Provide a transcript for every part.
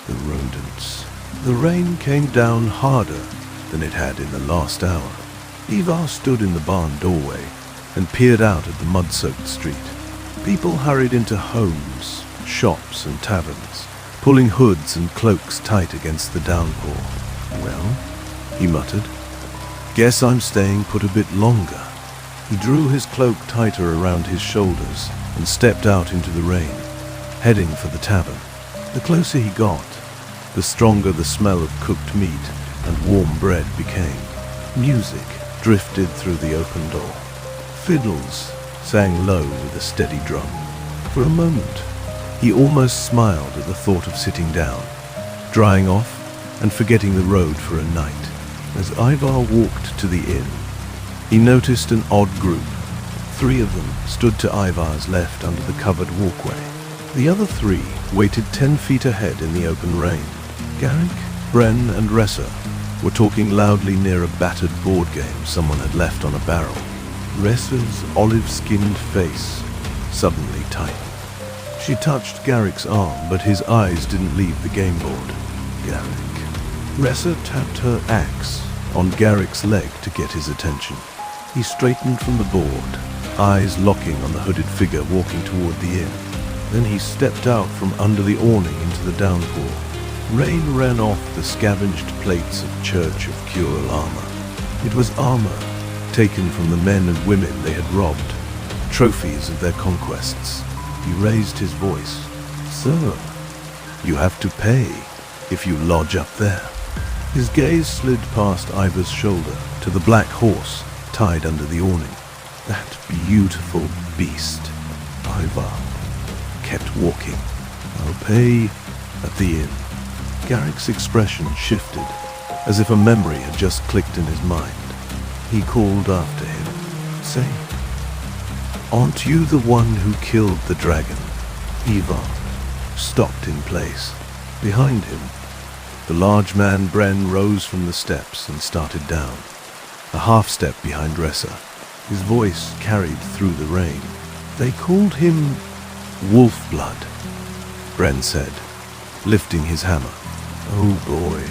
The rodents. The rain came down harder than it had in the last hour. Ivar stood in the barn doorway and peered out at the mud-soaked street. People hurried into homes, shops and taverns, pulling hoods and cloaks tight against the downpour. "Well," he muttered, "guess I'm staying put a bit longer." He drew his cloak tighter around his shoulders and stepped out into the rain, heading for the tavern. The closer he got, the stronger the smell of cooked meat and warm bread became. Music drifted through the open door. Fiddles sang low with a steady drum. For a moment, he almost smiled at the thought of sitting down, drying off and forgetting the road for a night. As Ivar walked to the inn, he noticed an odd group. 3 of them stood to Ivar's left under the covered walkway. The other 3 waited 10 feet ahead in the open rain. Garrick, Bren, and Ressa were talking loudly near a battered board game someone had left on a barrel. Ressa's olive-skinned face suddenly tightened. She touched Garrick's arm, but his eyes didn't leave the game board. Garrick. Ressa tapped her axe on Garrick's leg to get his attention. He straightened from the board, eyes locking on the hooded figure walking toward the inn. Then he stepped out from under the awning into the downpour. Rain ran off the scavenged plates of Church of Cural armor. It was armor taken from the men and women they had robbed, trophies of their conquests. He raised his voice. "Sir, you have to pay if you lodge up there." His gaze slid past Ivar's shoulder to the black horse tied under the awning. That beautiful beast. Ivar kept walking. "I'll pay at the inn." Garrick's expression shifted, as if a memory had just clicked in his mind. He called after him. "Say, aren't you the one who killed the dragon?" Ivar stopped in place. Behind him, the large man Bren rose from the steps and started down, a half step behind Ressa. His voice carried through the rain. "They called him Wolfblood," Bren said, lifting his hammer. "Oh boy,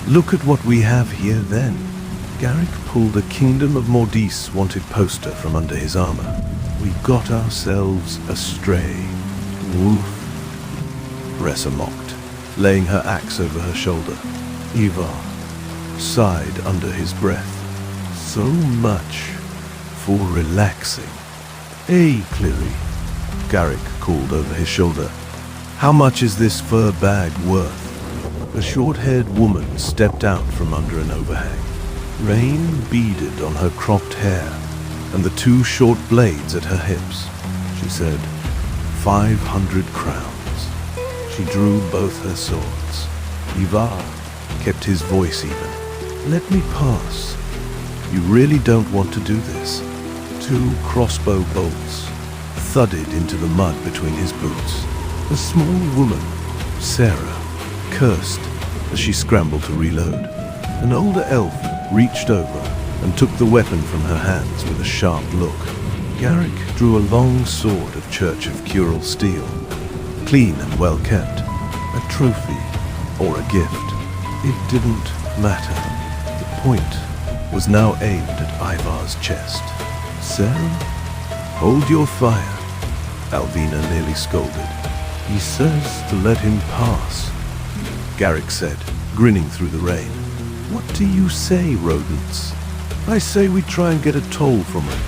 look at what we have here then." Garrick pulled a Kingdom of Mordice wanted poster from under his armor. "We got ourselves a stray. Wolf," Ressa mocked, laying her axe over her shoulder. Ivar sighed under his breath. "So much for relaxing." "Hey, Cleary," Garrick called over his shoulder. "How much is this fur bag worth?" A short-haired woman stepped out from under an overhang. Rain beaded on her cropped hair and the 2 short blades at her hips. She said, 500 crowns. She drew both her swords. Ivar kept his voice even. "Let me pass. You really don't want to do this." 2 crossbow bolts thudded into the mud between his boots. A small woman, Sarah, cursed as she scrambled to reload. An older elf reached over and took the weapon from her hands with a sharp look. Garrick drew a long sword of Church of Cural steel, clean and well kept, a trophy or a gift. It didn't matter. The point was now aimed at Ivar's chest. "Sarah, hold your fire," Alvina nearly scolded. "He says to let him pass," Garrick said, grinning through the rain. "What do you say, rodents?" "I say we try and get a toll from him,"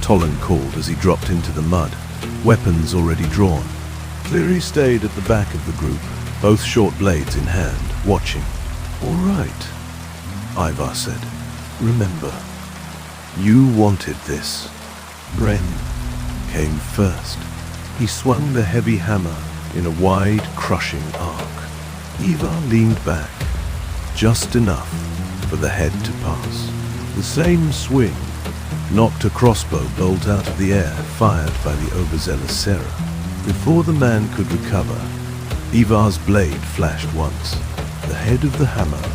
Tollan called as he dropped into the mud, weapons already drawn. Cleary stayed at the back of the group, both short blades in hand, watching. "All right," Ivar said. "Remember, you wanted this." Bren came first. He swung the heavy hammer in a wide, crushing arc. Ivar leaned back, just enough for the head to pass. The same swing knocked a crossbow bolt out of the air, fired by the overzealous Sarah. Before the man could recover, Ivar's blade flashed once. The head of the hammer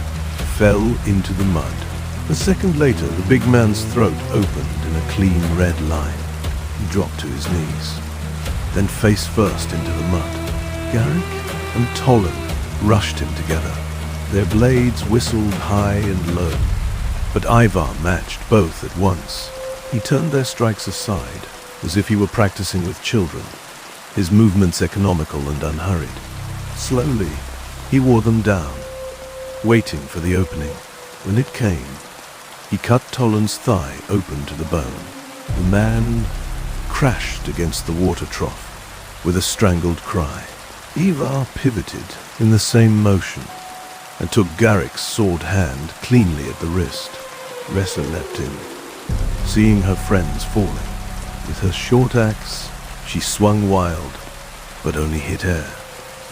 fell into the mud. A second later, the big man's throat opened in a clean red line. He dropped to his knees, then face first into the mud. Garrick and Tollan rushed him together. Their blades whistled high and low, but Ivar matched both at once. He turned their strikes aside, as if he were practicing with children, his movements economical and unhurried. Slowly, he wore them down, waiting for the opening. When it came, he cut Toland's thigh open to the bone. The man crashed against the water trough with a strangled cry. Ivar pivoted in the same motion and took Garrick's sword hand cleanly at the wrist. Ressa leapt in, seeing her friends falling. With her short axe, she swung wild, but only hit air.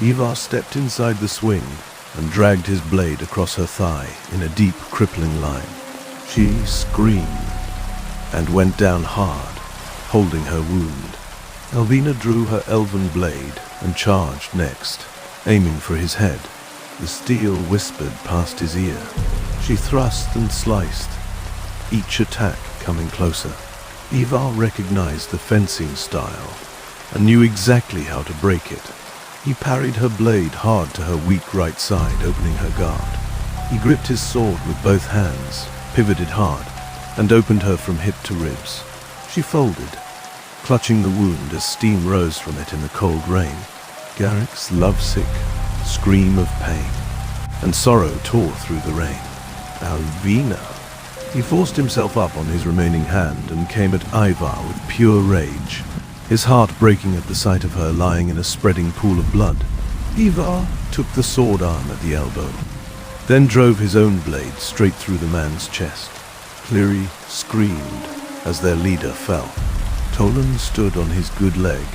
Ivar stepped inside the swing and dragged his blade across her thigh in a deep, crippling line. She screamed and went down hard, holding her wound. Elvina drew her elven blade and charged next, aiming for his head. The steel whispered past his ear. She thrust and sliced, each attack coming closer. Ivar recognized the fencing style and knew exactly how to break it. He parried her blade hard to her weak right side, opening her guard. He gripped his sword with both hands, pivoted hard, and opened her from hip to ribs. She folded, clutching the wound as steam rose from it in the cold rain. Garrick's lovesick scream of pain and sorrow tore through the rain. Elvina! He forced himself up on his remaining hand and came at Ivar with pure rage, his heart breaking at the sight of her lying in a spreading pool of blood. Ivar took the sword arm at the elbow, then drove his own blade straight through the man's chest. Cleary screamed as their leader fell. Toland stood on his good leg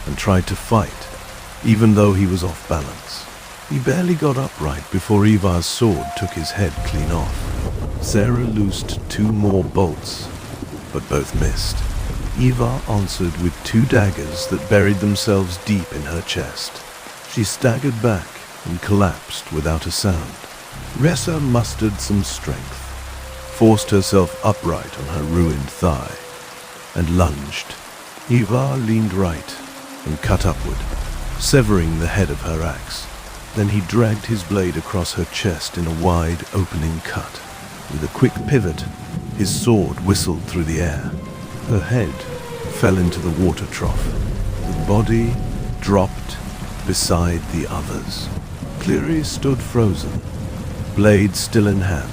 and tried to fight, even though he was off balance. He barely got upright before Ivar's sword took his head clean off. Sarah loosed 2 more bolts, but both missed. Ivar answered with 2 daggers that buried themselves deep in her chest. She staggered back and collapsed without a sound. Ressa mustered some strength, forced herself upright on her ruined thigh, and lunged. Ivar leaned right and cut upward, severing the head of her axe. Then he dragged his blade across her chest in a wide opening cut. With a quick pivot, his sword whistled through the air. Her head fell into the water trough. The body dropped beside the others. Cleary stood frozen, blade still in hand,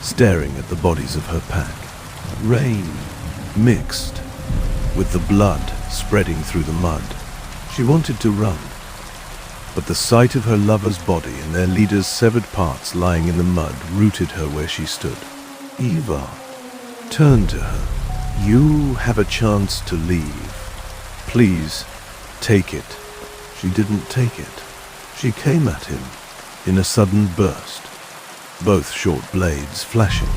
staring at the bodies of her pack. Rain mixed with the blood spreading through the mud. She wanted to run, but the sight of her lover's body and their leader's severed parts lying in the mud rooted her where she stood. Ivar turned to her. "You have a chance to leave. Please, take it." She didn't take it. She came at him in a sudden burst, both short blades flashing.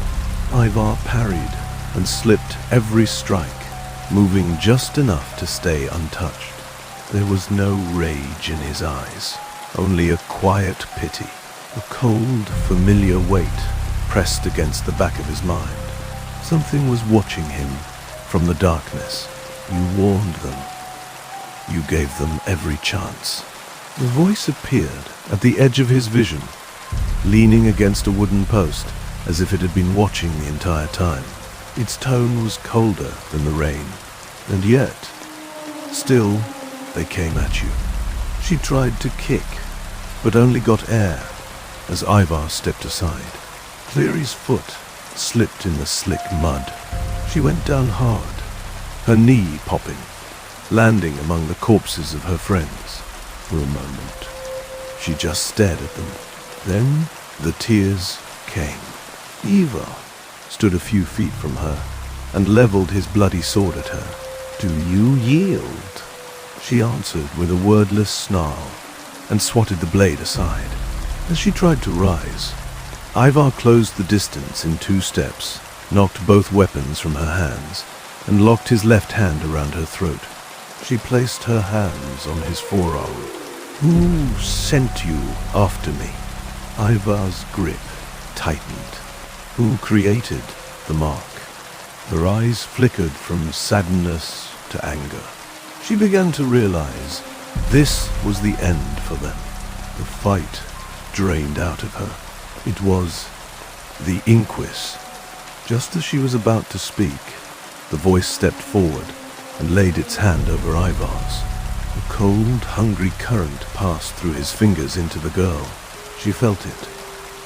Ivar parried and slipped every strike, moving just enough to stay untouched. There was no rage in his eyes, only a quiet pity. A cold, familiar weight pressed against the back of his mind. Something was watching him from the darkness. You warned them. You gave them every chance. The voice appeared at the edge of his vision, leaning against a wooden post, as if it had been watching the entire time. Its tone was colder than the rain, and yet, still, they came at you. She tried to kick, but only got air as Ivar stepped aside. Cleary's foot slipped in the slick mud. She went down hard, her knee popping, landing among the corpses of her friends. For a moment, she just stared at them. Then the tears came. Ivar stood a few feet from her and leveled his bloody sword at her. "Do you yield?" She answered with a wordless snarl and swatted the blade aside. As she tried to rise, Ivar closed the distance in 2 steps, knocked both weapons from her hands, and locked his left hand around her throat. She placed her hands on his forearm. "Who sent you after me?" Ivar's grip tightened. Who created the mark? Her eyes flickered from sadness to anger. She began to realize this was the end for them. The fight drained out of her. It was the Inquis. Just as she was about to speak, the voice stepped forward and laid its hand over Ivar's. A cold, hungry current passed through his fingers into the girl. She felt it.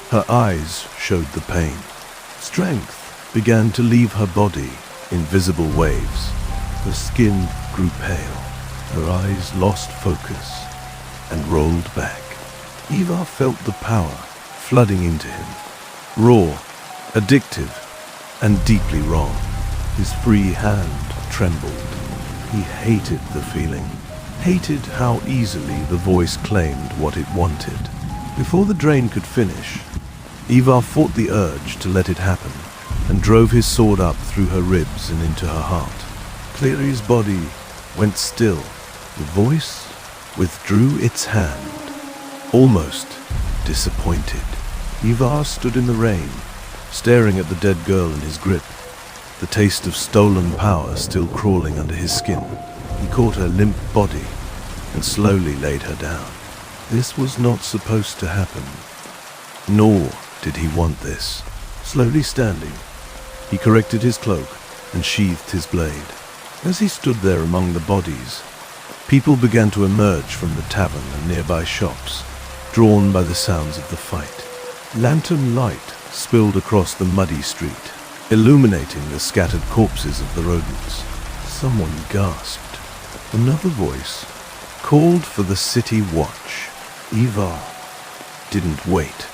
Her eyes showed the pain. Strength began to leave her body in visible waves. Her skin grew pale. Her eyes lost focus and rolled back. Ivar felt the power flooding into him. Raw, addictive, and deeply wrong. His free hand trembled. He hated the feeling. Hated how easily the voice claimed what it wanted. Before the drain could finish, Ivar fought the urge to let it happen and drove his sword up through her ribs and into her heart. Cleri's body went still. The voice withdrew its hand, almost disappointed. Ivar stood in the rain, staring at the dead girl in his grip, the taste of stolen power still crawling under his skin. He caught her limp body and slowly laid her down. This was not supposed to happen, nor did he want this. Slowly standing, he corrected his cloak and sheathed his blade. As he stood there among the bodies, people began to emerge from the tavern and nearby shops, drawn by the sounds of the fight. Lantern light spilled across the muddy street, illuminating the scattered corpses of the rodents. Someone gasped. Another voice called for the city watch. Ivar didn't wait.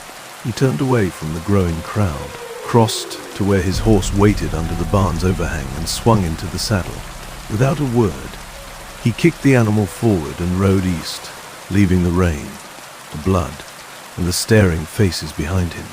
He turned away from the growing crowd, crossed to where his horse waited under the barn's overhang, and swung into the saddle. Without a word, he kicked the animal forward and rode east, leaving the rain, the blood, and the staring faces behind him.